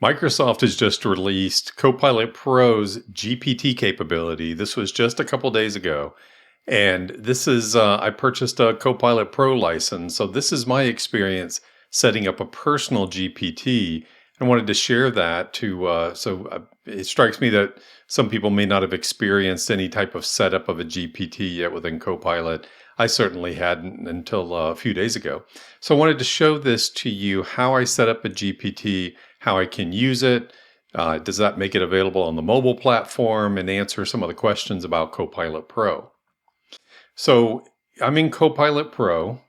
Microsoft has just released Copilot Pro's GPT capability. This was just a couple days ago. And this is, I purchased a Copilot Pro license. So this is my experience setting up a personal GPT. I wanted to share that it strikes me that some people may not have experienced any type of setup of a GPT yet within Copilot. I certainly hadn't until a few days ago. So I wanted to show this to you, how I set up a GPT, how I can use it. Does that make it available on the mobile platform, and answer some of the questions about Copilot Pro. So I'm in Copilot Pro,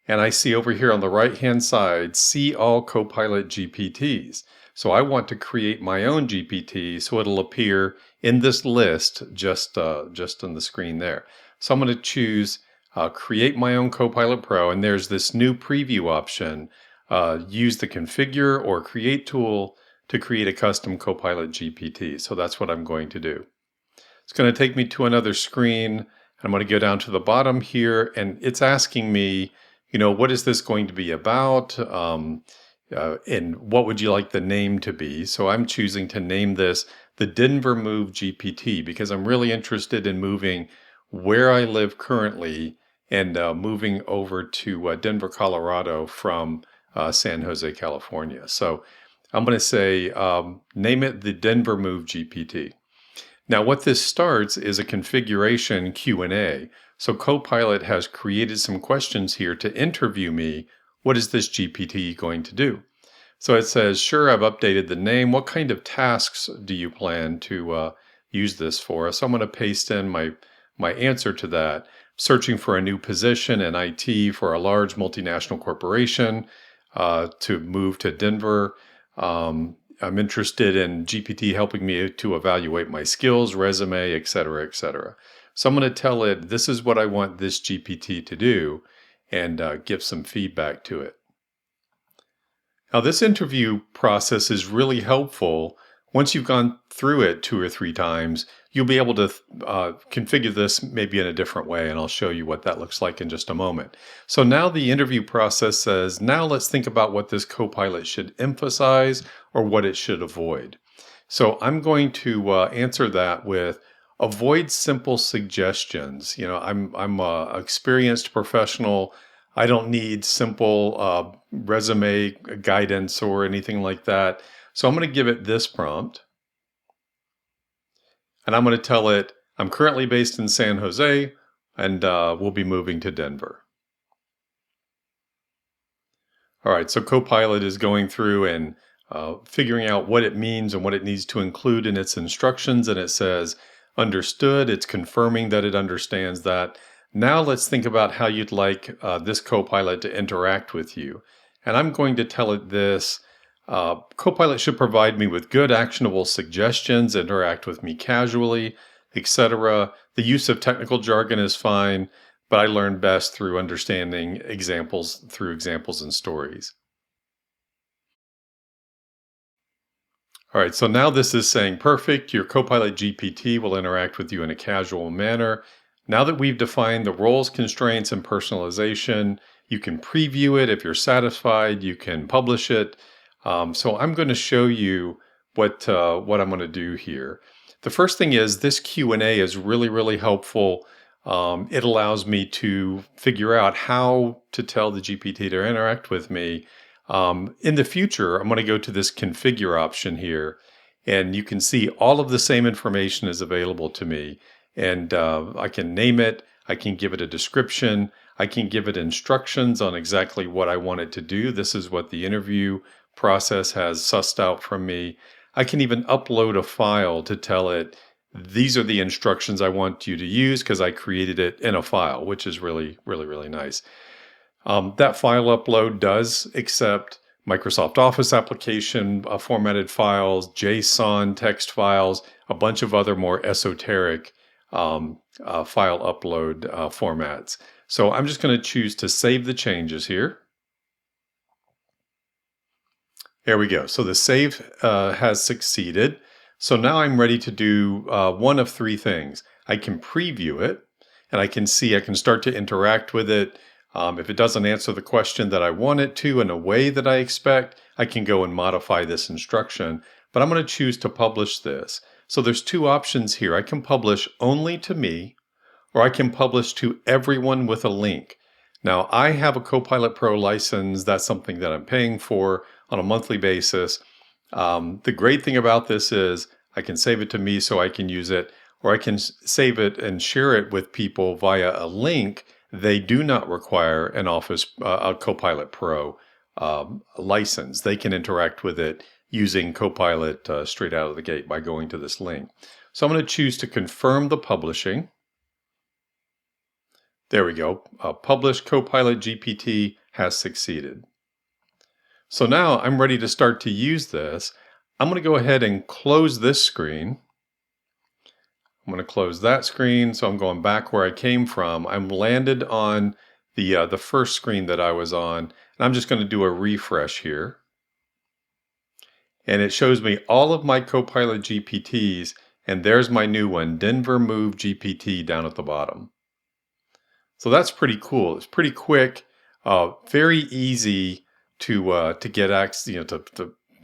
and I see over here on the right-hand side, see all Copilot GPTs. So I want to create my own GPT, so it'll appear in this list just on the screen there. So I'm going to choose create my own Copilot Pro, and there's this new preview option. Use the Configure or Create tool to create a custom Copilot GPT. So that's what I'm going to do. It's going to take me to another screen. I'm going to go down to the bottom here, and it's asking me, what is this going to be about? And what would you like the name to be? So I'm choosing to name this the Denver Move GPT because I'm really interested in moving where I live currently and moving over to Denver, Colorado from San Jose, California. So I'm going to say, name it the Denver Move GPT. Now what this starts is a configuration Q&A. So Copilot has created some questions here to interview me. What is this GPT going to do? So it says, sure, I've updated the name. What kind of tasks do you plan to use this for? So I'm going to paste in my answer to that. Searching for a new position in IT for a large multinational corporation to move to Denver. I'm interested in GPT helping me to evaluate my skills, resume, et cetera, et cetera. So I'm going to tell it, this is what I want this GPT to do, and give some feedback to it. Now, this interview process is really helpful. Once you've gone through it 2 or 3 times, you'll be able to configure this maybe in a different way, and I'll show you what that looks like in just a moment. So now the interview process says, now let's think about what this Copilot should emphasize or what it should avoid. So I'm going to answer that with avoid simple suggestions. I'm an experienced professional. I don't need simple resume guidance or anything like that. So I'm going to give it this prompt. And I'm going to tell it, I'm currently based in San Jose, and we'll be moving to Denver. All right, so Copilot is going through and figuring out what it means and what it needs to include in its instructions. And it says, understood. It's confirming that it understands that. Now let's think about how you'd like this Copilot to interact with you. And I'm going to tell it this. Copilot should provide me with good, actionable suggestions, interact with me casually, etc. The use of technical jargon is fine, but I learn best through understanding examples and stories. All right, so now this is saying, perfect, your Copilot GPT will interact with you in a casual manner. Now that we've defined the roles, constraints, and personalization, you can preview it. If you're satisfied, you can publish it. So I'm going to show you what I'm going to do here. The first thing is this Q&A is really, really helpful. It allows me to figure out how to tell the GPT to interact with me. In the future, I'm going to go to this configure option here, and you can see all of the same information is available to me. And I can name it, I can give it a description, I can give it instructions on exactly what I want it to do. This is what the interview process has sussed out from me. I can even upload a file to tell it, these are the instructions I want you to use because I created it in a file, which is really, really, really nice. That file upload does accept Microsoft Office application formatted files, JSON text files, a bunch of other more esoteric file upload formats. So I'm just going to choose to save the changes here. There we go. So the save has succeeded. So now I'm ready to do one of 3 things. I can preview it, and I can start to interact with it. If it doesn't answer the question that I want it to in a way that I expect, I can go and modify this instruction, but I'm going to choose to publish this. So there's two options here. I can publish only to me, or I can publish to everyone with a link. Now, I have a Copilot Pro license. That's something that I'm paying for on a monthly basis. The great thing about this is I can save it to me so I can use it, or I can save it and share it with people via a link. They do not require an a Copilot Pro license. They can interact with it using Copilot straight out of the gate by going to this link. So I'm going to choose to confirm the publishing. There we go. Publish Copilot GPT has succeeded. So now I'm ready to start to use this. I'm going to go ahead and close this screen. I'm going to close that screen. So I'm going back where I came from. I'm landed on the first screen that I was on. And I'm just going to do a refresh here. And it shows me all of my Copilot GPTs. And there's my new one, Denver Move GPT, down at the bottom. So that's pretty cool. It's pretty quick, very easy to get access,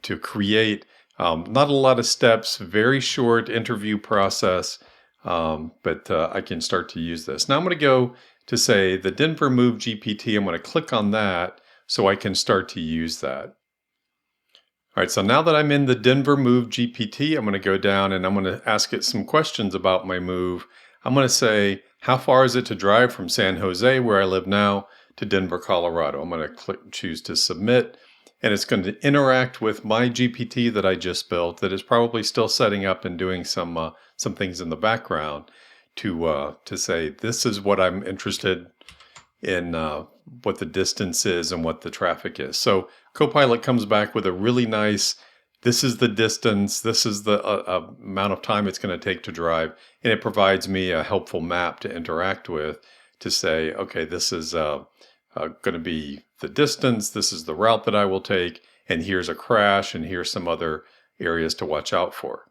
to create. Not a lot of steps, very short interview process, but I can start to use this. Now I'm going to go to say the Denver Move GPT. I'm going to click on that so I can start to use that. All right, so now that I'm in the Denver Move GPT, I'm going to go down and I'm going to ask it some questions about my move. I'm going to say, how far is it to drive from San Jose, where I live now, to Denver, Colorado? I'm going to choose to submit, and it's going to interact with my GPT that I just built that is probably still setting up and doing some things in the background to say, this is what I'm interested in, what the distance is and what the traffic is. So Copilot comes back with a really nice, this is the distance, this is the amount of time it's going to take to drive, and it provides me a helpful map to interact with to say, okay, this is going to be the distance, this is the route that I will take, and here's a crash, and here's some other areas to watch out for.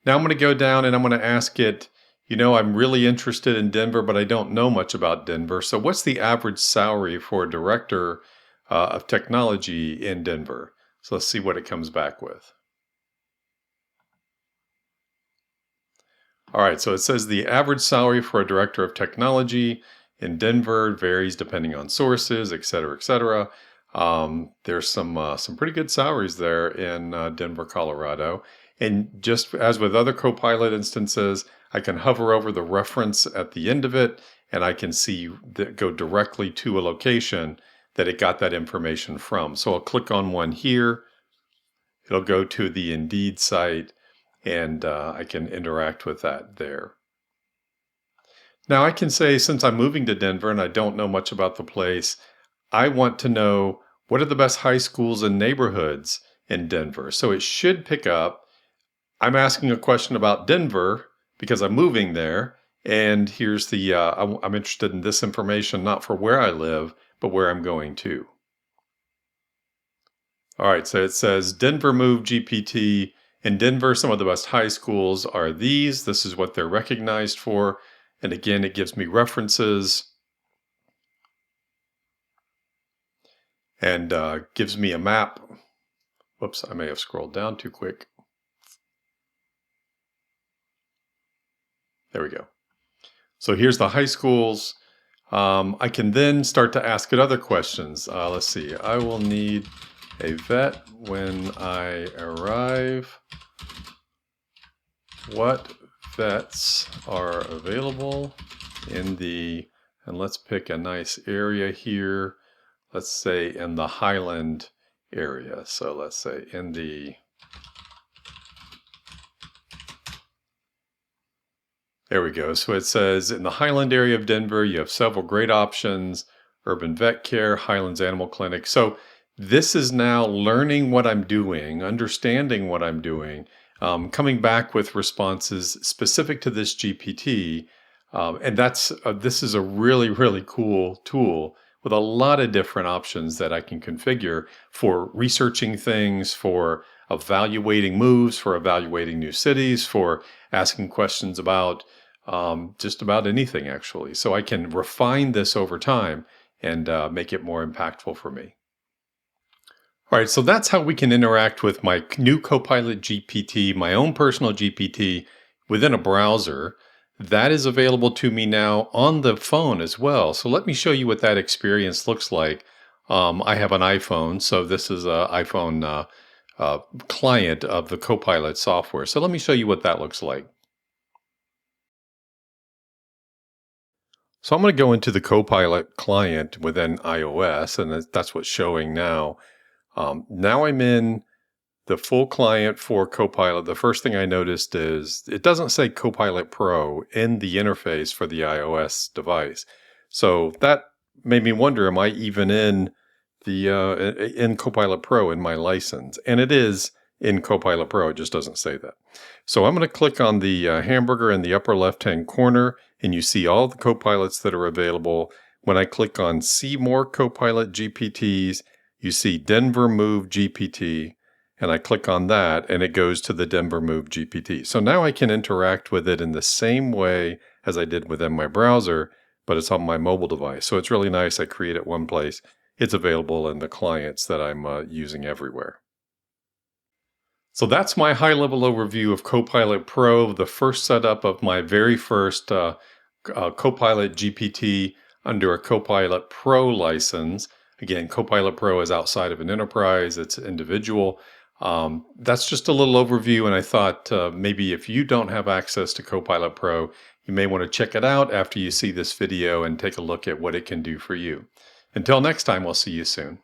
Now I'm going to go down and I'm going to ask it, I'm really interested in Denver, but I don't know much about Denver. So what's the average salary for a director of technology in Denver? So let's see what it comes back with. All right, so it says the average salary for a director of technology in Denver varies depending on sources, et cetera, et cetera. There's some pretty good salaries there in Denver, Colorado. And just as with other Copilot instances, I can hover over the reference at the end of it, and I can see that go directly to a location that it got that information from. So I'll click on one here. It'll go to the Indeed site, and I can interact with that there. Now I can say, since I'm moving to Denver and I don't know much about the place, I want to know what are the best high schools and neighborhoods in Denver. So it should pick up, I'm asking a question about Denver because I'm moving there, and here's the, I'm interested in this information, not for where I live, but where I'm going to. All right, so it says Denver Move GPT. In Denver, some of the best high schools are these. This is what they're recognized for. And again, it gives me references and gives me a map. Whoops, I may have scrolled down too quick. There we go. So here's the high schools. I can then start to ask it other questions. Let's see. I will need a vet when I arrive. What vets are available in the, and let's pick a nice area here. Let's say in the Highland area. So let's say in the, there we go. So it says in the Highland area of Denver, you have several great options: urban vet care, Highlands Animal Clinic. So this is now learning what I'm doing, understanding what I'm doing, coming back with responses specific to this GPT. And this is a really, really cool tool with a lot of different options that I can configure for researching things, for evaluating moves, for evaluating new cities, for asking questions about just about anything, actually. So I can refine this over time and make it more impactful for me. All right, so that's how we can interact with my new Copilot GPT, my own personal GPT, within a browser. That is available to me now on the phone as well. So let me show you what that experience looks like. I have an iPhone, so this is an iPhone client of the Copilot software. So let me show you what that looks like. So I'm going to go into the Copilot client within iOS, and that's what's showing now. Now I'm in the full client for Copilot. The first thing I noticed is it doesn't say Copilot Pro in the interface for the iOS device. So that made me wonder, am I even in the in Copilot Pro in my license? And it is in Copilot Pro, it just doesn't say that. So I'm going to click on the hamburger in the upper left-hand corner, and you see all the Copilots that are available. When I click on See More Copilot GPTs, you see Denver Move GPT, and I click on that, and it goes to the Denver Move GPT. So now I can interact with it in the same way as I did within my browser, but it's on my mobile device. So it's really nice. I create it one place. It's available in the clients that I'm using everywhere. So that's my high-level overview of Copilot Pro, the first setup of my very first Copilot GPT under a Copilot Pro license. Again, Copilot Pro is outside of an enterprise, it's individual. That's just a little overview, and I thought maybe if you don't have access to Copilot Pro, you may want to check it out after you see this video and take a look at what it can do for you. Until next time, we'll see you soon.